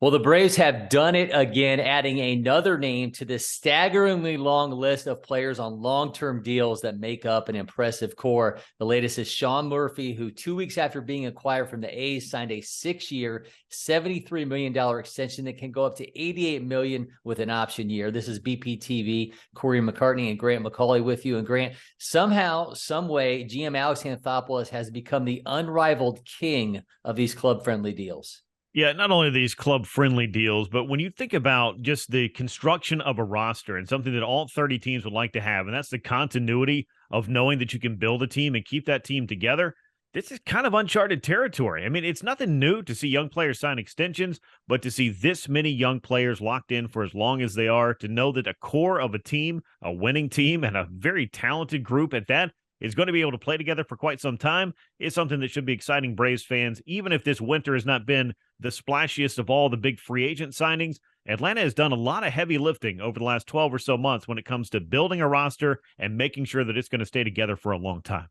Well, the Braves have done it again, adding another name to this staggeringly long list of players on long-term deals that make up an impressive core. The latest is Sean Murphy, who 2 weeks after being acquired from the A's signed a 6-year, $73 million extension that can go up to $88 million with an option year. This is BPTV, Cory McCartney and Grant McAuley with you. And Grant, somehow, some way, GM Alex Anthopoulos has become the unrivaled king of these club-friendly deals. Yeah, not only these club-friendly deals, but when you think about just the construction of a roster and something that all 30 teams would like to have, and that's the continuity of knowing that you can build a team and keep that team together, this is kind of uncharted territory. I mean, it's nothing new to see young players sign extensions, but to see this many young players locked in for as long as they are, to know that a core of a team, a winning team, and a very talented group at that is going to be able to play together for quite some time is something that should be exciting Braves fans, even if this winter has not been the splashiest of all the big free agent signings. Atlanta has done a lot of heavy lifting over the last 12 or so months when it comes to building a roster and making sure that it's going to stay together for a long time.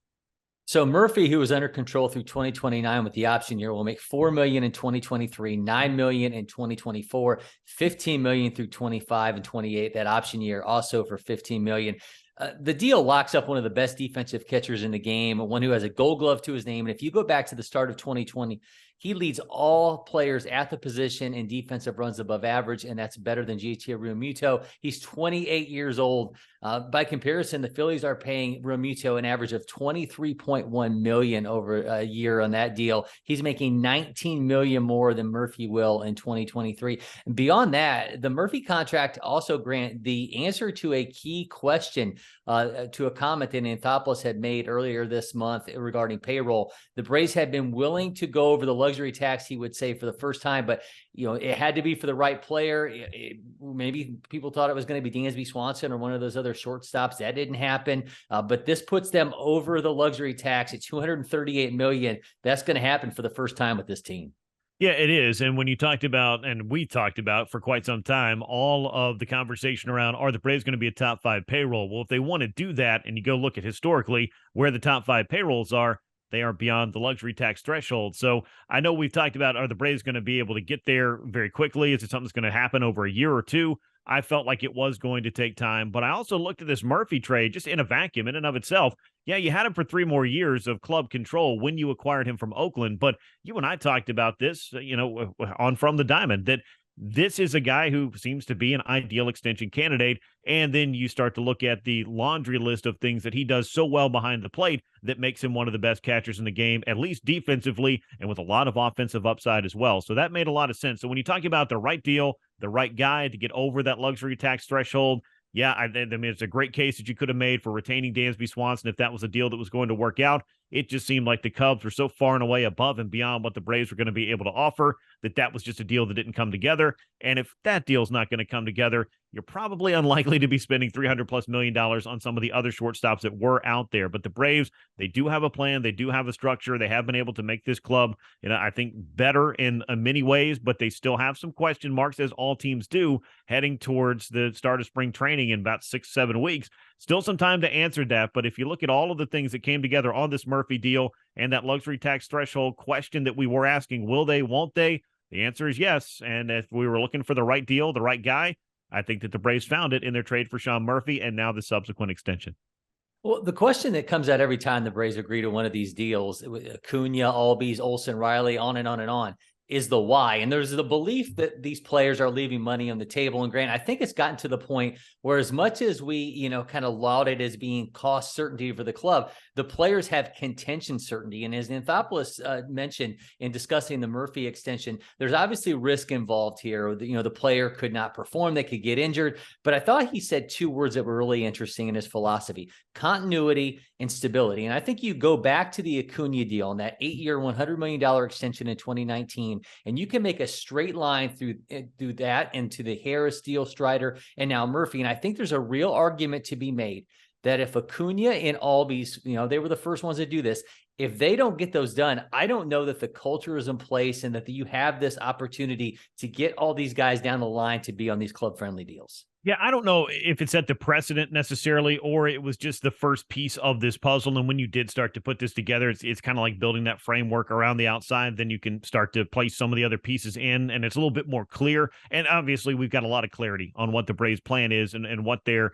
So Murphy, who is under control through 2029 with the option year, will make $4 million in 2023, $9 million in 2024, $15 million through 25 and 28. That option year also for $15 million. The deal locks up one of the best defensive catchers in the game, one who has a Gold Glove to his name. And if you go back to the start of 2020, he leads all players at the position in defensive runs above average, and that's better than JT Realmuto. He's 28 years old. By comparison, the Phillies are paying Realmuto an average of $23.1 million over a year on that deal. He's making $19 million more than Murphy will in 2023. And beyond that, the Murphy contract also grant the answer to a key question, to a comment that Anthopoulos had made earlier this month regarding payroll. The Braves had been willing to go over the luxury tax, he would say, for the first time, but it had to be for the right player. Maybe people thought it was going to be Dansby Swanson or one of those other shortstops. That didn't happen. But this puts them over the luxury tax at $238 million. That's going to happen for the first time with this team. Yeah, it is. And when you talked about, and we talked about for quite some time, all of the conversation around, are the Braves going to be a top 5 payroll? Well, if they want to do that, and you go look at historically where the top 5 payrolls are, they are beyond the luxury tax threshold. So I know we've talked about, are the Braves going to be able to get there very quickly? Is it something that's going to happen over a year or two? I felt like it was going to take time, but I also looked at this Murphy trade just in a vacuum in and of itself. Yeah, you had him for 3 more years of club control when you acquired him from Oakland, but you and I talked about this, on From the Diamond, that this is a guy who seems to be an ideal extension candidate. And then you start to look at the laundry list of things that he does so well behind the plate that makes him one of the best catchers in the game, at least defensively, and with a lot of offensive upside as well. So that made a lot of sense. So when you talk about the right deal, the right guy to get over that luxury tax threshold, yeah, I mean, it's a great case that you could have made for retaining Dansby Swanson if that was a deal that was going to work out. It just seemed like the Cubs were so far and away above and beyond what the Braves were going to be able to offer that was just a deal that didn't come together. And if that deal's not going to come together, you're probably unlikely to be spending $300+ million on some of the other shortstops that were out there. But the Braves, they do have a plan. They do have a structure. They have been able to make this club, I think, better in many ways, but they still have some question marks, as all teams do, heading towards the start of spring training in about 6-7 weeks. Still some time to answer that, but if you look at all of the things that came together on this Murphy deal and that luxury tax threshold question that we were asking, will they, won't they? The answer is yes. And if we were looking for the right deal, the right guy, I think that the Braves found it in their trade for Sean Murphy and now the subsequent extension. Well, the question that comes out every time the Braves agree to one of these deals, Acuna, Albies, Olsen, Riley, on and on and on, is the why. And there's the belief that these players are leaving money on the table. And Grant, I think it's gotten to the point where, as much as we, kind of laud it as being cost certainty for the club, the players have contention certainty. And as Anthopoulos mentioned in discussing the Murphy extension, there's obviously risk involved here. The player could not perform, they could get injured. But I thought he said 2 words that were really interesting in his philosophy: continuity and stability. And I think you go back to the Acuna deal and that 8-year, $100 million extension in 2019, and you can make a straight line through that into the Harris deal, Strider, and now Murphy. And I think there's a real argument to be made that if Acuna and Albies, they were the first ones to do this, If they don't get those done, I don't know that the culture is in place and that you have this opportunity to get all these guys down the line to be on these club-friendly deals. Yeah, I don't know if it set the precedent necessarily, or it was just the first piece of this puzzle. And when you did start to put this together, it's kind of like building that framework around the outside. Then you can start to place some of the other pieces in, and it's a little bit more clear. And obviously, we've got a lot of clarity on what the Braves' plan is and what their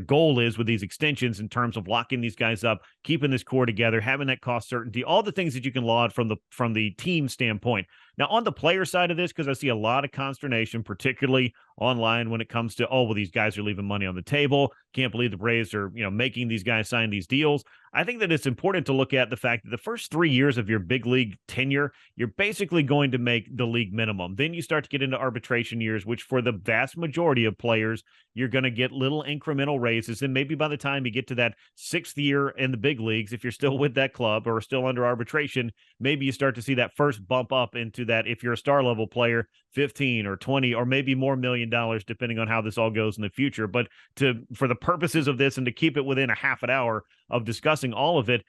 goal is with these extensions in terms of locking these guys up, keeping this core together, having that cost certainty, all the things that you can laud from the team standpoint. Now, on the player side of this, because I see a lot of consternation, particularly online, when it comes to, oh, well, these guys are leaving money on the table. Can't believe the Braves are, making these guys sign these deals. I think that it's important to look at the fact that the first 3 years of your big league tenure, you're basically going to make the league minimum. Then you start to get into arbitration years, which for the vast majority of players, you're going to get little incremental raises. And maybe by the time you get to that 6th year in the big leagues, if you're still with that club or still under arbitration, maybe you start to see that first bump up into that, if you're a star level player, 15 or 20 or maybe more $1 million, depending on how this all goes in the future. But for the purposes of this and to keep it within a half an hour of discussing all of it,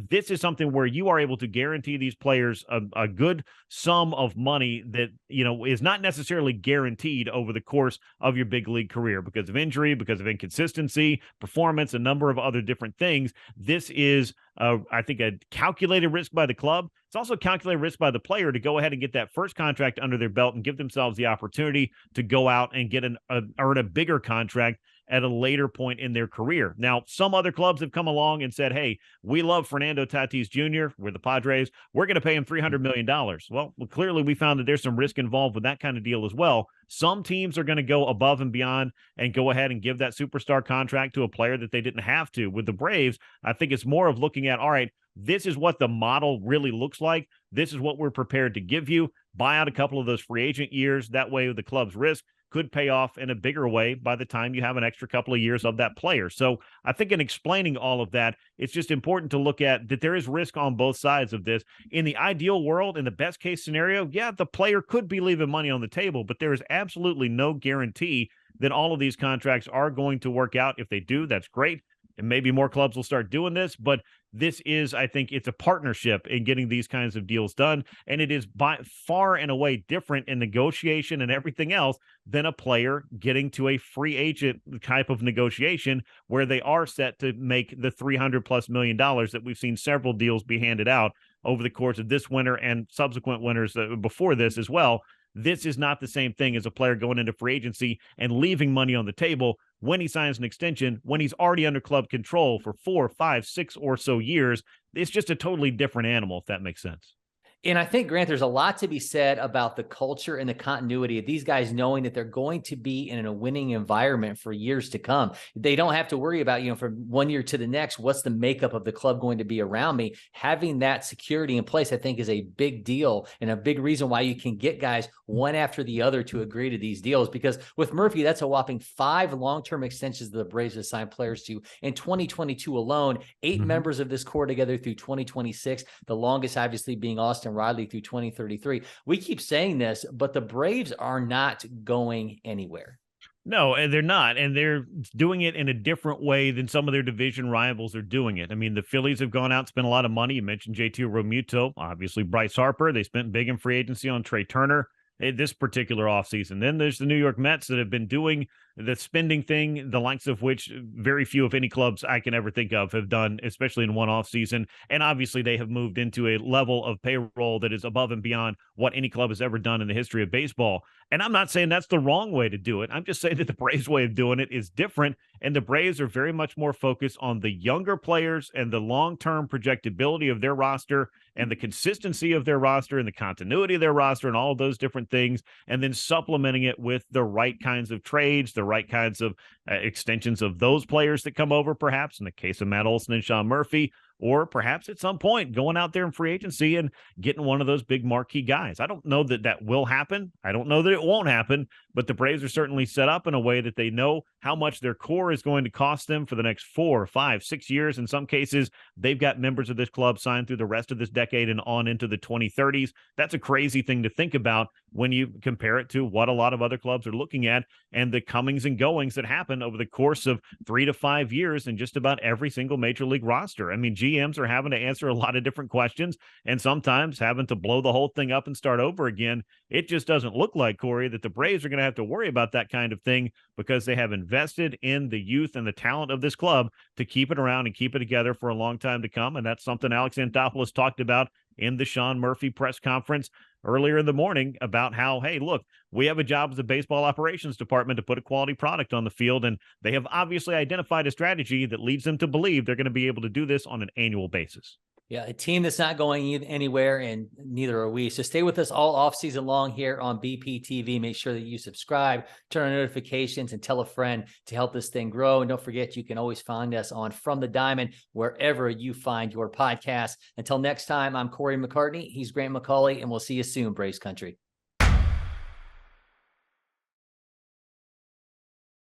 this is something where you are able to guarantee these players a good sum of money that, is not necessarily guaranteed over the course of your big league career because of injury, because of inconsistency, performance, a number of other different things. This is, I think, a calculated risk by the club. It's also a calculated risk by the player to go ahead and get that first contract under their belt and give themselves the opportunity to go out and get earn a bigger contract at a later point in their career. Now, some other clubs have come along and said, hey, we love Fernando Tatis Jr., we're the Padres, we're going to pay him $300 million. Well, clearly we found that there's some risk involved with that kind of deal as well. Some teams are going to go above and beyond and go ahead and give that superstar contract to a player that they didn't have to. With the Braves, I think it's more of looking at, all right, this is what the model really looks like. This is what we're prepared to give you. Buy out a couple of those free agent years. That way the club's risk could pay off in a bigger way by the time you have an extra couple of years of that player. So I think in explaining all of that, it's just important to look at that there is risk on both sides of this. In the ideal world, in the best case scenario, yeah, the player could be leaving money on the table, but there is absolutely no guarantee that all of these contracts are going to work out. If they do, that's great. And maybe more clubs will start doing this, but this is, I think, it's a partnership in getting these kinds of deals done. And it is by far and away different in negotiation and everything else than a player getting to a free agent type of negotiation where they are set to make the $300+ million that we've seen several deals be handed out over the course of this winter and subsequent winters before this as well. This is not the same thing as a player going into free agency and leaving money on the table when he signs an extension, when he's already under club control for 4, 5, 6 or so years. It's just a totally different animal, if that makes sense. And I think, Grant, there's a lot to be said about the culture and the continuity of these guys knowing that they're going to be in a winning environment for years to come. They don't have to worry about, from one year to the next, what's the makeup of the club going to be around me? Having that security in place, I think, is a big deal and a big reason why you can get guys one after the other to agree to these deals. Because with Murphy, that's a whopping 5 long-term extensions that the Braves have signed players to in 2022 alone, 8 members of this core together through 2026, the longest obviously being Austin Riley through 2033. We keep saying this, but the Braves are not going anywhere. No, and they're not. And they're doing it in a different way than some of their division rivals are doing it. I mean, the Phillies have gone out, spent a lot of money. You mentioned JT Realmuto, obviously Bryce Harper. They spent big in free agency on Trey Turner this particular offseason. Then there's the New York Mets that have been doing the spending thing, the likes of which very few, if any, clubs I can ever think of have done, especially in one offseason. And obviously they have moved into a level of payroll that is above and beyond what any club has ever done in the history of baseball. And I'm not saying that's the wrong way to do it. I'm just saying that the Braves' way of doing it is different. And the Braves are very much more focused on the younger players and the long-term projectability of their roster and the consistency of their roster and the continuity of their roster and all of those different things, and then supplementing it with the right kinds of trades, the right kinds of extensions of those players that come over, perhaps in the case of Matt Olson and Sean Murphy, or perhaps at some point going out there in free agency and getting one of those big marquee guys. I don't know that that will happen. I don't know that it won't happen, but the Braves are certainly set up in a way that they know how much their core is going to cost them for the next 4, 5, 6 years. In some cases, they've got members of this club signed through the rest of this decade and on into the 2030s. That's a crazy thing to think about when you compare it to what a lot of other clubs are looking at and the comings and goings that happen over the course of 3 to 5 years in just about every single major league roster. I mean, GMs are having to answer a lot of different questions and sometimes having to blow the whole thing up and start over again. It just doesn't look like, Corey, that the Braves are going to have to worry about that kind of thing because they have invested in the youth and the talent of this club to keep it around and keep it together for a long time to come. And that's something Alex Anthopoulos talked about in the Sean Murphy press conference earlier in the morning about how, hey, look, we have a job as a baseball operations department to put a quality product on the field. And they have obviously identified a strategy that leads them to believe they're going to be able to do this on an annual basis. Yeah, a team that's not going anywhere, and neither are we. So stay with us all offseason long here on BPTV. Make sure that you subscribe, turn on notifications, and tell a friend to help this thing grow. And don't forget, you can always find us on From the Diamond, wherever you find your podcast. Until next time, I'm Cory McCartney. He's Grant McAuley, and we'll see you soon, Braves Country.